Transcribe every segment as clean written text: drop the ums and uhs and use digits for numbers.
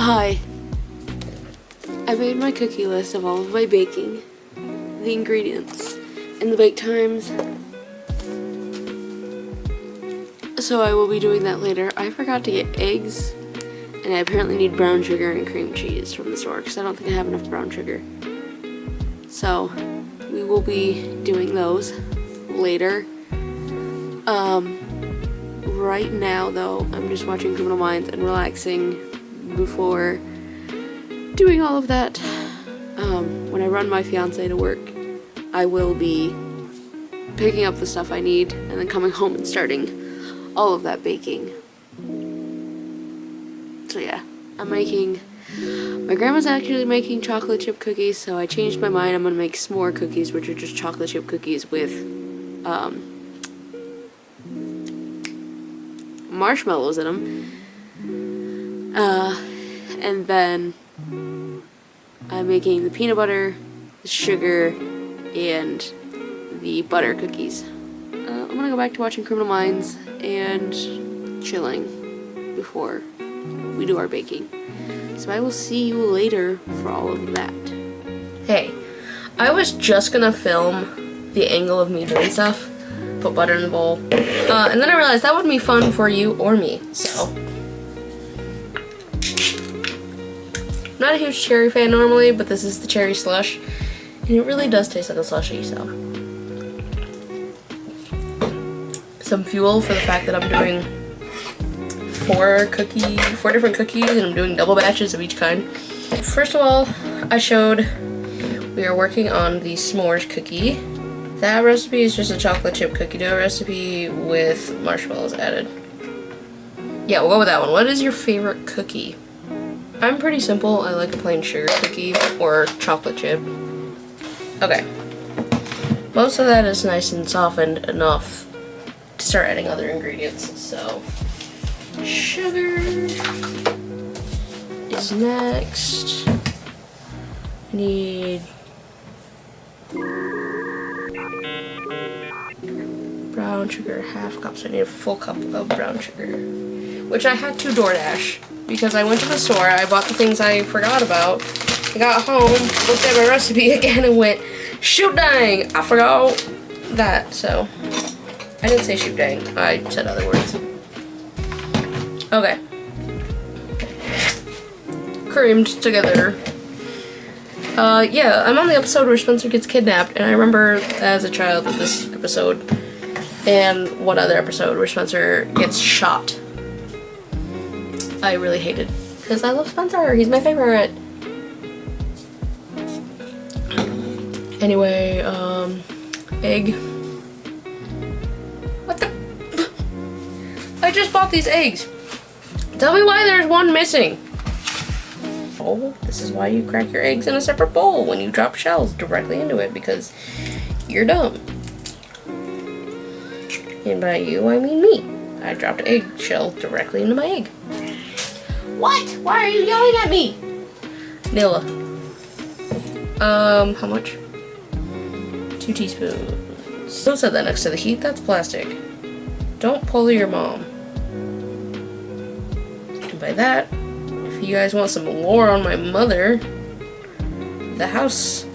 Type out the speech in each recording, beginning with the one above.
Hi. I made my cookie list of all of my baking, the ingredients, and the bake times. So I will be doing that later. I forgot to get eggs, and I apparently need brown sugar and cream cheese from the store because I don't think I have enough brown sugar. So we will be doing those later. Right now though, I'm just watching Criminal Minds and relaxing before doing all of that. When I run my fiance to work, I will be picking up the stuff I need and then coming home and starting all of that baking. So yeah, my grandma's actually making chocolate chip cookies, so I changed my mind. I'm gonna make s'more cookies, which are just chocolate chip cookies with marshmallows in them. And then I'm making the peanut butter, the sugar, and the butter cookies. I'm gonna go back to watching Criminal Minds and chilling before we do our baking. So I will see you later for all of that. Hey, I was just gonna film the angle of me doing stuff, put butter in the bowl, and then I realized that wouldn't be fun for you or me, so. I'm not a huge cherry fan normally, but this is the cherry slush, and it really does taste like a slushie, so. Some fuel for the fact that I'm doing four different cookies, and I'm doing double batches of each kind. First of all, I showed we are working on the s'mores cookie. That recipe is just a chocolate chip cookie dough recipe with marshmallows added. Yeah, we'll go with that one. What is your favorite cookie? I'm pretty simple. I like a plain sugar cookie or chocolate chip. Okay. Most of that is nice and softened enough to start adding other ingredients. So, sugar is next. I need brown sugar, half cup, so I need a full cup of brown sugar, which I had to DoorDash because I went to the store, I bought the things I forgot about, I got home, looked at my recipe again and went, shoot dang, I forgot that, so I didn't say shoot dang, I said other words. Okay. Creamed together. Yeah, I'm on the episode where Spencer gets kidnapped, and I remember as a child of this episode, and one other episode where Spencer gets shot. I really hated, because I love Spencer, he's my favorite. Anyway, egg. What the? I just bought these eggs. Tell me why there's one missing. Oh, this is why you crack your eggs in a separate bowl when you drop shells directly into it, because you're dumb. And by you, I mean me. I dropped an eggshell directly into my egg. What? Why are you yelling at me? Nilla. How much? 2 teaspoons. Don't set that next to the heat, that's plastic. Don't pull your mom. And by that, if you guys want some lore on my mother, the house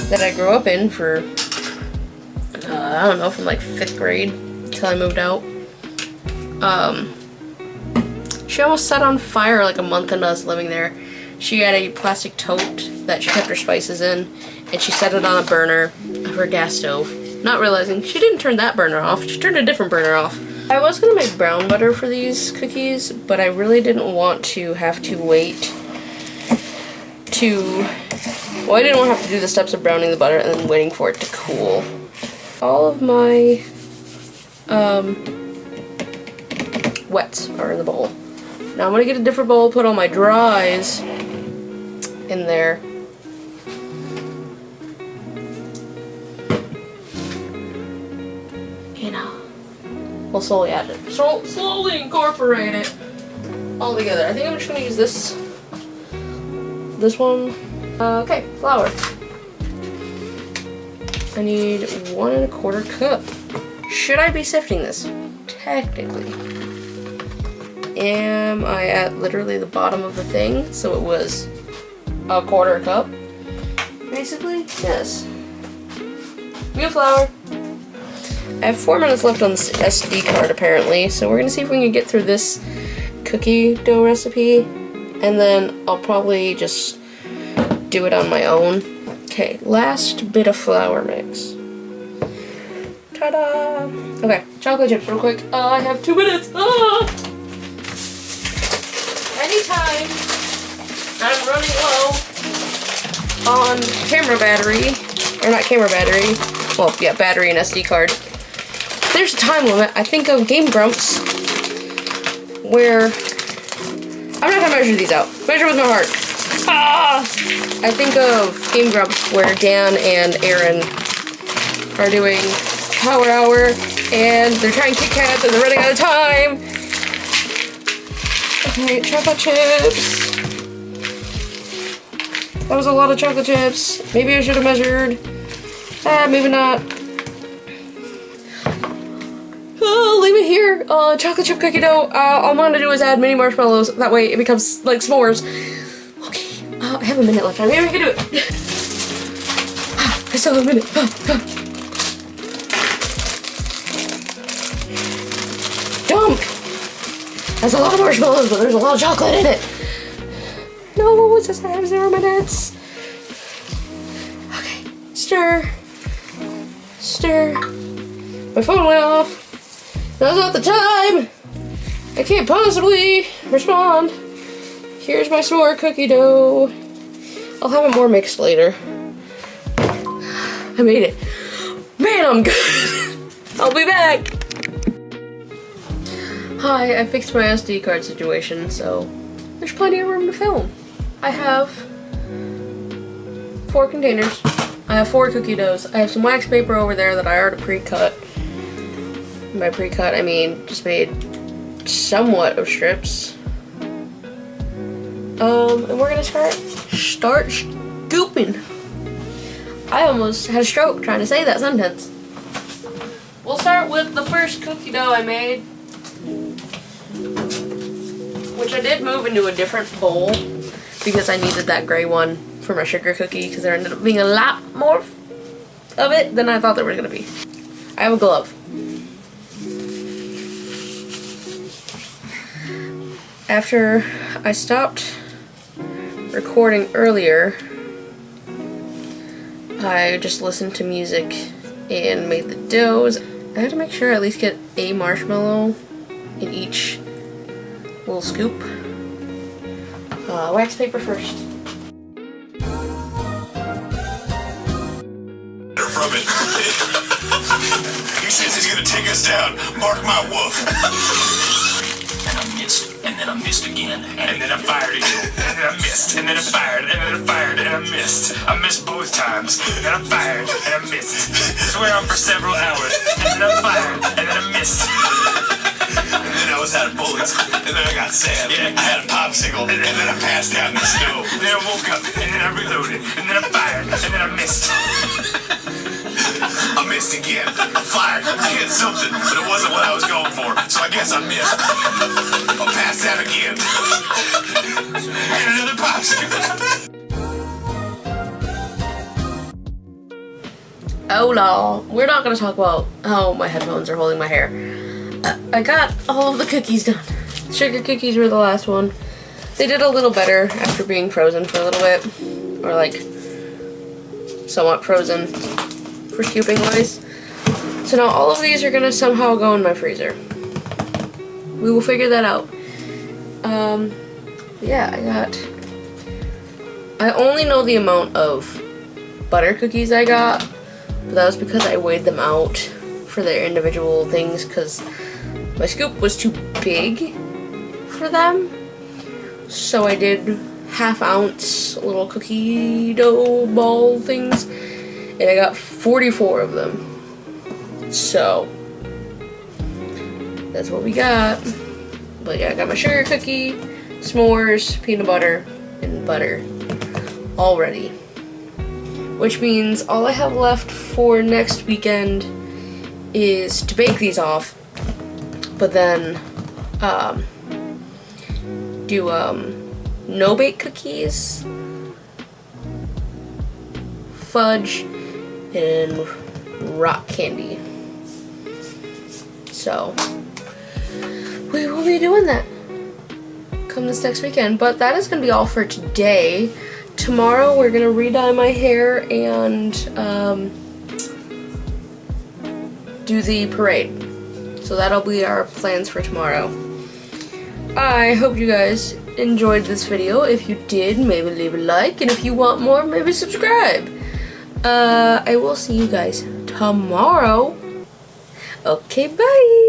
that I grew up in for, I don't know, from like 5th grade till I moved out, she almost set on fire like a month into us living there. She had a plastic tote that she kept her spices in, and she set it on a burner of her gas stove, not realizing she didn't turn that burner off, she turned a different burner off. I was gonna make brown butter for these cookies, but I really didn't want to have to wait to, well, I didn't want to have to do the steps of browning the butter and then waiting for it to cool. All of my wets are in the bowl. Now I'm gonna get a different bowl, put all my dries in there. And we'll slowly add it. Slowly incorporate it all together. I think I'm just gonna use this one. Okay, flour. I need 1 1/4 cup. Should I be sifting this? Technically. am I at literally the bottom of the thing? So it was a quarter cup, basically. Yes. Wheat flour. I have 4 minutes left on this SD card apparently, so we're gonna see if we can get through this cookie dough recipe, and then I'll probably just do it on my own. Okay, last bit of flour mix. Ta-da! Okay, chocolate chips real quick. I have 2 minutes. Anytime I'm running low on camera battery, or not camera battery, well, yeah, battery and SD card, there's a time limit. I think of Game Grumps, where, I'm not gonna measure these out. Measure with my heart. I think of Game Grumps, where Dan and Aaron are doing Power Hour, and they're trying Kit Kats, and they're running out of time. Okay, chocolate chips. That was a lot of chocolate chips. Maybe I should have measured. Maybe not. Oh, leave it here. Chocolate chip cookie dough. All I'm gonna do is add mini marshmallows. That way it becomes like s'mores. Okay, I have a minute left. Maybe I can do it. I still have a minute. Dunk! That's a lot of marshmallows, but there's a lot of chocolate in it. No, it says I have 0 minutes. Okay, stir. Stir. My phone went off. Now's not the time. I can't possibly respond. Here's my s'more cookie dough. I'll have it more mixed later. I made it. Man, I'm good. I'll be back. Hi, I fixed my SD card situation, so there's plenty of room to film. I have 4 containers. I have 4 cookie doughs. I have some wax paper over there that I already pre-cut. By pre-cut, I mean just made somewhat of strips. And we're gonna start scooping. I almost had a stroke trying to say that sentence. We'll start with the first cookie dough I made, which I did move into a different bowl because I needed that gray one for my sugar cookie because there ended up being a lot more of it than I thought there was gonna be. I have a glove. After I stopped recording earlier, I just listened to music and made the doughs. I had to make sure I at least get a marshmallow in each little scoop. Wax paper first. From it. He says he's gonna take us down. Mark my wolf. And I missed, and then I missed again, and then I fired again, and then I missed, and then I fired, and then I fired, and I missed. I missed both times, and then I fired, and I missed. This went on for several hours, and then I fired, and then I missed. And then I was out of bullets, and then I got sad. Yeah. I had a popsicle, and then I passed out in the snow. And then I woke up, and then I reloaded, and then I fired, and then I missed. I missed again. I fired. I hit something, but it wasn't what I was going for, so I guess I missed. I passed out again. And another popsicle. Oh no, we're not gonna talk about how my headphones are holding my hair. I got all of the cookies done. Sugar cookies were the last one. They did a little better after being frozen for a little bit, or like somewhat frozen for scooping wise. So now all of these are gonna somehow go in my freezer. We will figure that out. Yeah, I only know the amount of butter cookies I got, but that was because I weighed them out for their individual things because my scoop was too big for them. So I did 1/2 ounce little cookie dough ball things, and I got 44 of them. So that's what we got. But yeah, I got my sugar cookie, s'mores, peanut butter, and butter all ready. Which means all I have left for next weekend is to bake these off. But then do no-bake cookies, fudge, and rock candy. So we will be doing that come this next weekend. But that is going to be all for today. Tomorrow we're going to re-dye my hair and do the parade. So that'll be our plans for tomorrow. I hope you guys enjoyed this video. If you did, maybe leave a like, and if you want more, maybe subscribe. I will see you guys tomorrow. Okay, bye!